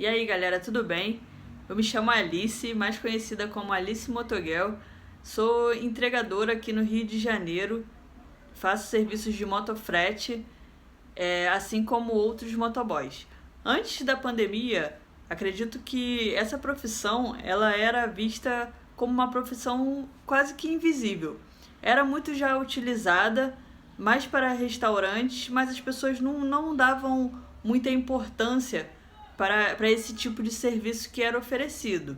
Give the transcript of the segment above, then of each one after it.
E aí galera, tudo bem? Eu me chamo Alice, mais conhecida como Alice Motoguel. Sou entregadora aqui no Rio de Janeiro, faço serviços de motofrete, assim como outros motoboys. Antes da pandemia, acredito que essa profissão ela era vista como uma profissão quase que invisível. Era muito já utilizada, mais para restaurantes, mas as pessoas não davam muita importância para esse tipo de serviço que era oferecido.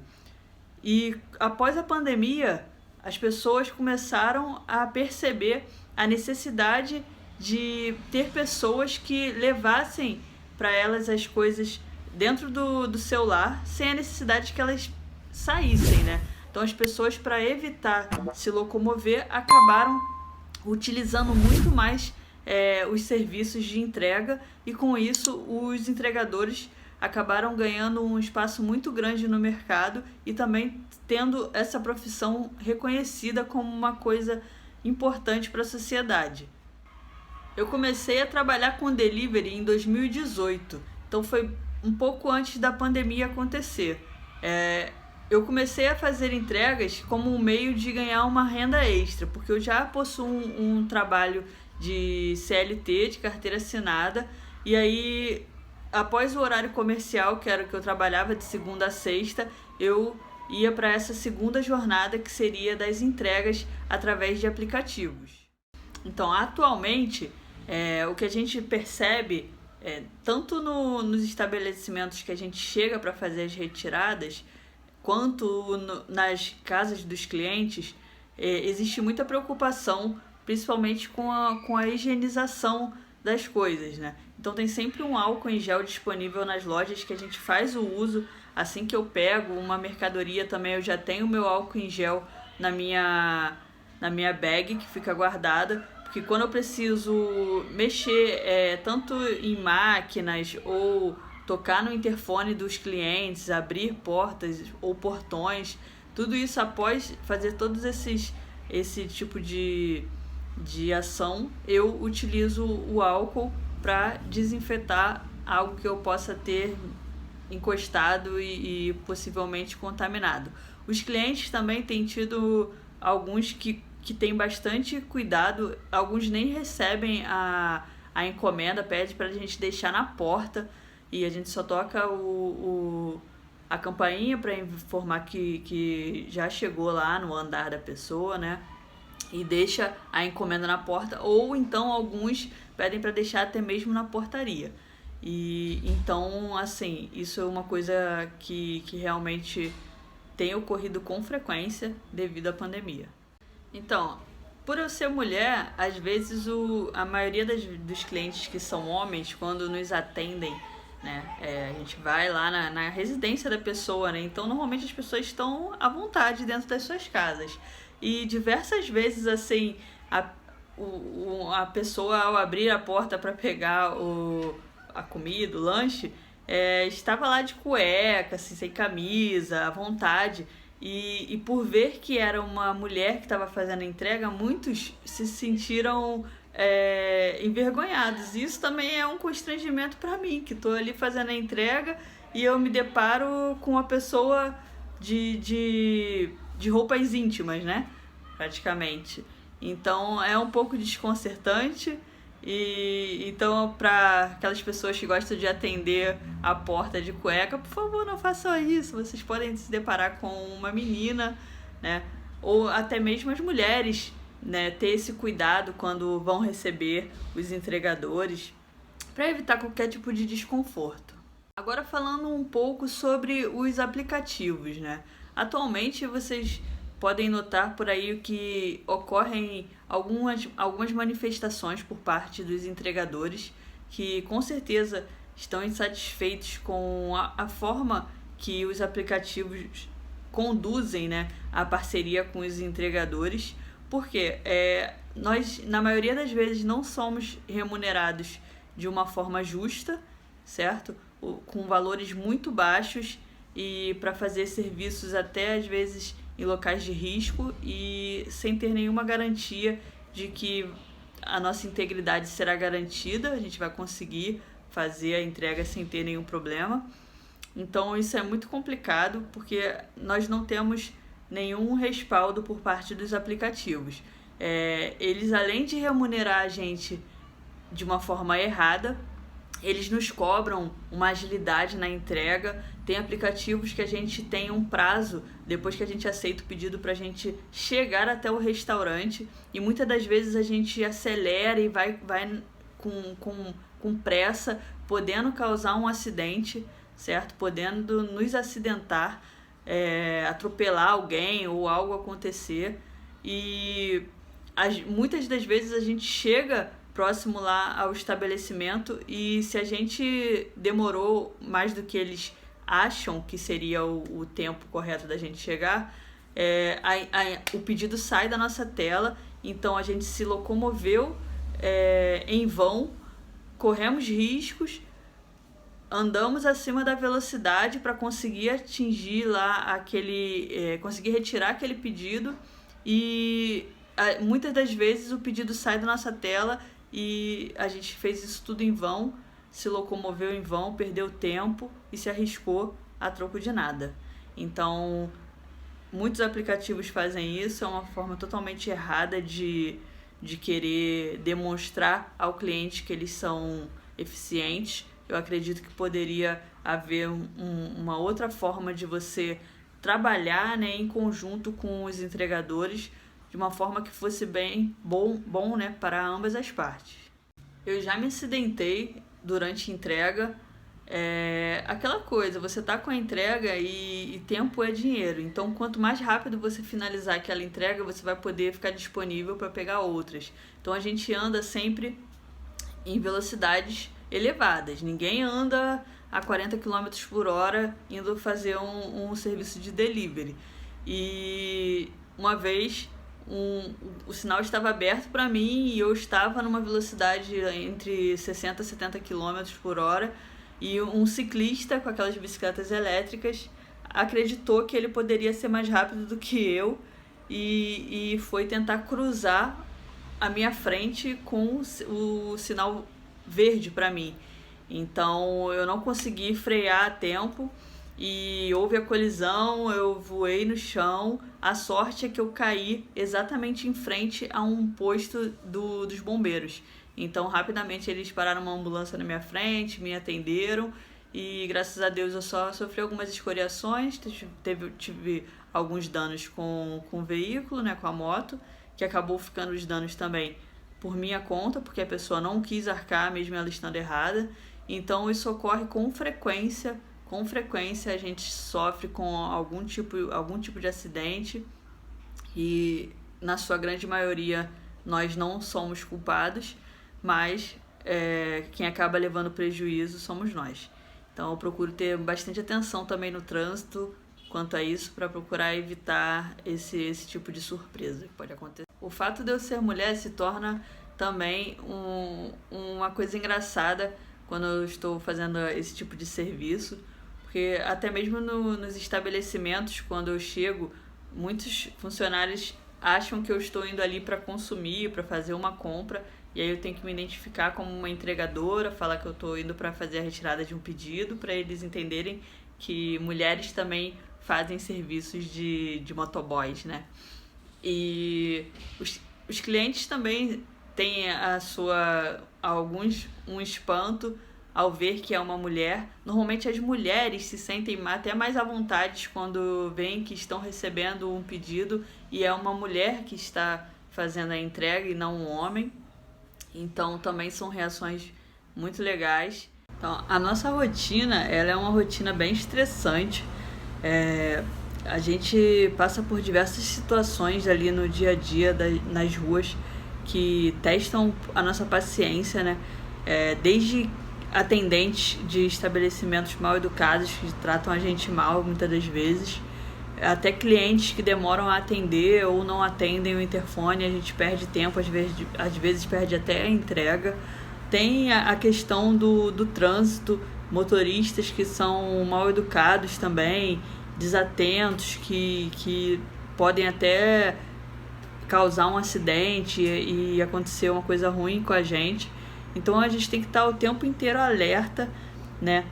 E após a pandemia, as pessoas começaram a perceber a necessidade de ter pessoas que levassem para elas as coisas dentro do celular, sem a necessidade que elas saíssem, né? Então as pessoas, para evitar se locomover, acabaram utilizando muito mais os serviços de entrega, e com isso os entregadores acabaram ganhando um espaço muito grande no mercado e também tendo essa profissão reconhecida como uma coisa importante para a sociedade. Eu comecei a trabalhar com delivery em 2018, então foi um pouco antes da pandemia acontecer. Eu comecei a fazer entregas como um meio de ganhar uma renda extra, porque eu já possuo um trabalho de CLT, de carteira assinada, e aí após o horário comercial, que era o que eu trabalhava de segunda a sexta, eu ia para essa segunda jornada, que seria das entregas através de aplicativos. Então, atualmente, o que a gente percebe, tanto nos estabelecimentos que a gente chega para fazer as retiradas, quanto nas casas dos clientes, existe muita preocupação, principalmente com a higienização das coisas, né? Então tem sempre um álcool em gel disponível nas lojas que a gente faz o uso. Assim que eu pego uma mercadoria também, eu já tenho o meu álcool em gel na minha bag, que fica guardada, porque quando eu preciso mexer tanto em máquinas ou tocar no interfone dos clientes, abrir portas ou portões, tudo isso após fazer todos esse tipo de ação, eu utilizo o álcool para desinfetar algo que eu possa ter encostado e possivelmente contaminado. Os clientes também têm tido alguns que têm bastante cuidado, alguns nem recebem a encomenda, pede para a gente deixar na porta e a gente só toca a campainha para informar que já chegou lá no andar da pessoa, né? E deixa a encomenda na porta, ou então alguns pedem para deixar até mesmo na portaria. E então, assim, isso é uma coisa que realmente tem ocorrido com frequência devido à pandemia. Então, por eu ser mulher, às vezes a maioria dos clientes que são homens, quando nos atendem, né, a gente vai lá na residência da pessoa, né? Então normalmente as pessoas estão à vontade dentro das suas casas. E diversas vezes, assim, a pessoa, ao abrir a porta para pegar a comida, o lanche, estava lá de cueca, assim, sem camisa, à vontade. E por ver que era uma mulher que estava fazendo a entrega, muitos se sentiram envergonhados. Isso também é um constrangimento para mim, que estou ali fazendo a entrega e eu me deparo com uma pessoa de roupas íntimas, né? Praticamente. Então é um pouco desconcertante. E então, para aquelas pessoas que gostam de atender a porta de cueca, por favor, não façam isso. Vocês podem se deparar com uma menina, né? Ou até mesmo as mulheres, né? Ter esse cuidado quando vão receber os entregadores, para evitar qualquer tipo de desconforto. Agora falando um pouco sobre os aplicativos, né? Atualmente vocês podem notar por aí que ocorrem algumas manifestações por parte dos entregadores que com certeza estão insatisfeitos com a forma que os aplicativos conduzem, né, a parceria com os entregadores, porque nós, na maioria das vezes, não somos remunerados de uma forma justa, certo? Com valores muito baixos e para fazer serviços até às vezes em locais de risco e sem ter nenhuma garantia de que a nossa integridade será garantida, a gente vai conseguir fazer a entrega sem ter nenhum problema. Então isso é muito complicado porque nós não temos nenhum respaldo por parte dos aplicativos. Eles, além de remunerar a gente de uma forma errada, eles nos cobram uma agilidade na entrega. Tem aplicativos que a gente tem um prazo, depois que a gente aceita o pedido, para a gente chegar até o restaurante, e muitas das vezes a gente acelera e vai com pressa, podendo causar um acidente, certo? Podendo nos acidentar, atropelar alguém ou algo acontecer. E muitas das vezes a gente chega próximo lá ao estabelecimento, e se a gente demorou mais do que eles acham que seria o tempo correto da gente chegar, o pedido sai da nossa tela. Então a gente se locomoveu em vão, corremos riscos, andamos acima da velocidade para conseguir atingir lá conseguir retirar aquele pedido, e muitas das vezes o pedido sai da nossa tela e a gente fez isso tudo em vão, se locomoveu em vão, perdeu tempo e se arriscou a troco de nada. Então, muitos aplicativos fazem isso, é uma forma totalmente errada de querer demonstrar ao cliente que eles são eficientes. Eu acredito que poderia haver uma outra forma de você trabalhar, né, em conjunto com os entregadores, de uma forma que fosse bom, né, para ambas as partes. Eu já me acidentei durante a entrega. Aquela coisa, você tá com a entrega e tempo é dinheiro. Então, quanto mais rápido você finalizar aquela entrega, você vai poder ficar disponível para pegar outras. Então, a gente anda sempre em velocidades elevadas. Ninguém anda a 40 km por hora indo fazer um serviço de delivery. E uma vez o sinal estava aberto para mim e eu estava numa velocidade entre 60 e 70 km por hora, e um ciclista com aquelas bicicletas elétricas acreditou que ele poderia ser mais rápido do que eu e foi tentar cruzar a minha frente com o sinal verde para mim. Então eu não consegui frear a tempo e houve a colisão, eu voei no chão. A sorte é que eu caí exatamente em frente a um posto dos bombeiros. Então rapidamente eles pararam uma ambulância na minha frente, me atenderam, e graças a Deus eu só sofri algumas escoriações, tive alguns danos com o veículo, né, com a moto, que acabou ficando os danos também por minha conta, porque a pessoa não quis arcar, mesmo ela estando errada. Então isso ocorre com frequência. Com frequência a gente sofre com algum tipo de acidente, e na sua grande maioria nós não somos culpados, mas quem acaba levando prejuízo somos nós. Então eu procuro ter bastante atenção também no trânsito quanto a isso, para procurar evitar esse tipo de surpresa que pode acontecer. O fato de eu ser mulher se torna também uma coisa engraçada quando eu estou fazendo esse tipo de serviço, porque até mesmo nos estabelecimentos, quando eu chego, muitos funcionários acham que eu estou indo ali para consumir, para fazer uma compra, e aí eu tenho que me identificar como uma entregadora, falar que eu estou indo para fazer a retirada de um pedido, para eles entenderem que mulheres também fazem serviços de motoboys, né? E os clientes também têm um espanto ao ver que é uma mulher. Normalmente as mulheres se sentem até mais à vontade quando veem que estão recebendo um pedido e é uma mulher que está fazendo a entrega e não um homem. Então também são reações muito legais. Então, a nossa rotina, ela é uma rotina bem estressante. A gente passa por diversas situações ali no dia a dia nas ruas que testam a nossa paciência, né? Desde atendentes de estabelecimentos mal educados que tratam a gente mal muitas das vezes, até clientes que demoram a atender ou não atendem o interfone, a gente perde tempo, às vezes perde até a entrega. Tem a questão do trânsito, motoristas que são mal educados também, desatentos, que podem até causar um acidente e acontecer uma coisa ruim com a gente. Então a gente tem que estar o tempo inteiro alerta, né?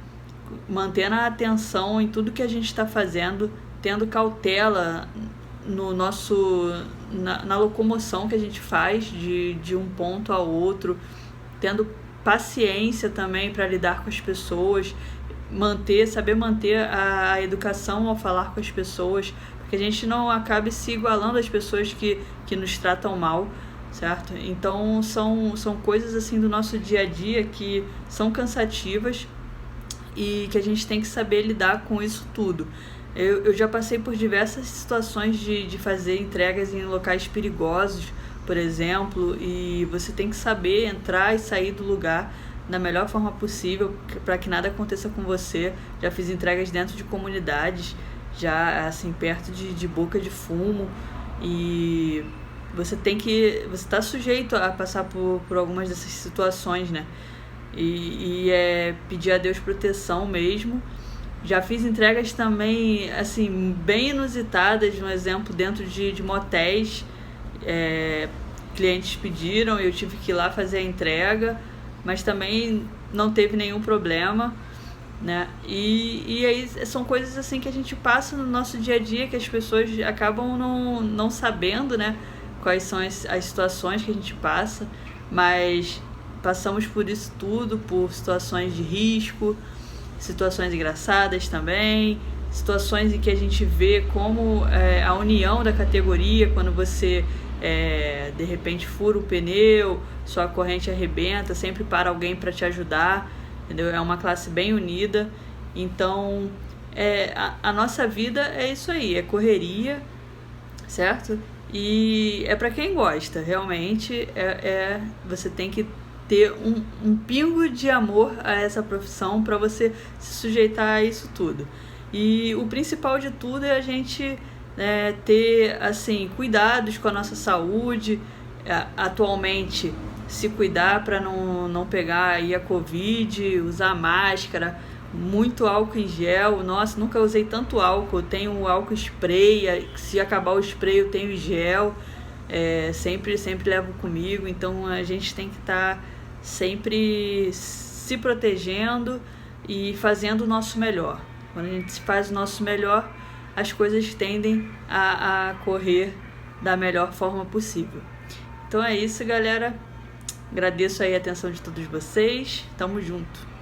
mantendo a atenção em tudo que a gente está fazendo, tendo cautela no na locomoção que a gente faz de um ponto ao outro, tendo paciência também para lidar com as pessoas, saber manter a educação ao falar com as pessoas, para que a gente não acabe se igualando às pessoas que nos tratam mal, certo? Então são coisas assim do nosso dia a dia que são cansativas e que a gente tem que saber lidar com isso tudo. Eu já passei por diversas situações de fazer entregas em locais perigosos, por exemplo, e você tem que saber entrar e sair do lugar da melhor forma possível para que nada aconteça com você. Já fiz entregas dentro de comunidades, já assim, perto de boca de fumo, e você está sujeito a passar por algumas dessas situações, né? E é pedir a Deus proteção mesmo. Já fiz entregas também, assim, bem inusitadas, um exemplo, dentro de motéis. Clientes pediram e eu tive que ir lá fazer a entrega, mas também não teve nenhum problema, né? E aí são coisas assim que a gente passa no nosso dia a dia, que as pessoas acabam não sabendo, né? Quais são as situações que a gente passa, mas passamos por isso tudo, por situações de risco, situações engraçadas também, situações em que a gente vê como a união da categoria, quando você de repente fura o pneu, sua corrente arrebenta, sempre para alguém para te ajudar, entendeu? É uma classe bem unida. Então a nossa vida é isso aí, é correria, certo? E é para quem gosta, realmente você tem que ter um pingo de amor a essa profissão para você se sujeitar a isso tudo. E o principal de tudo é a gente ter assim, cuidados com a nossa saúde, atualmente se cuidar para não pegar aí a Covid, usar máscara, muito álcool em gel. Nossa, nunca usei tanto álcool. Eu tenho álcool spray, se acabar o spray eu tenho gel, sempre levo comigo. Então a gente tem que estar sempre se protegendo e fazendo o nosso melhor. Quando a gente faz o nosso melhor, as coisas tendem a correr da melhor forma possível. Então é isso, galera. Agradeço aí a atenção de todos vocês. Tamo junto.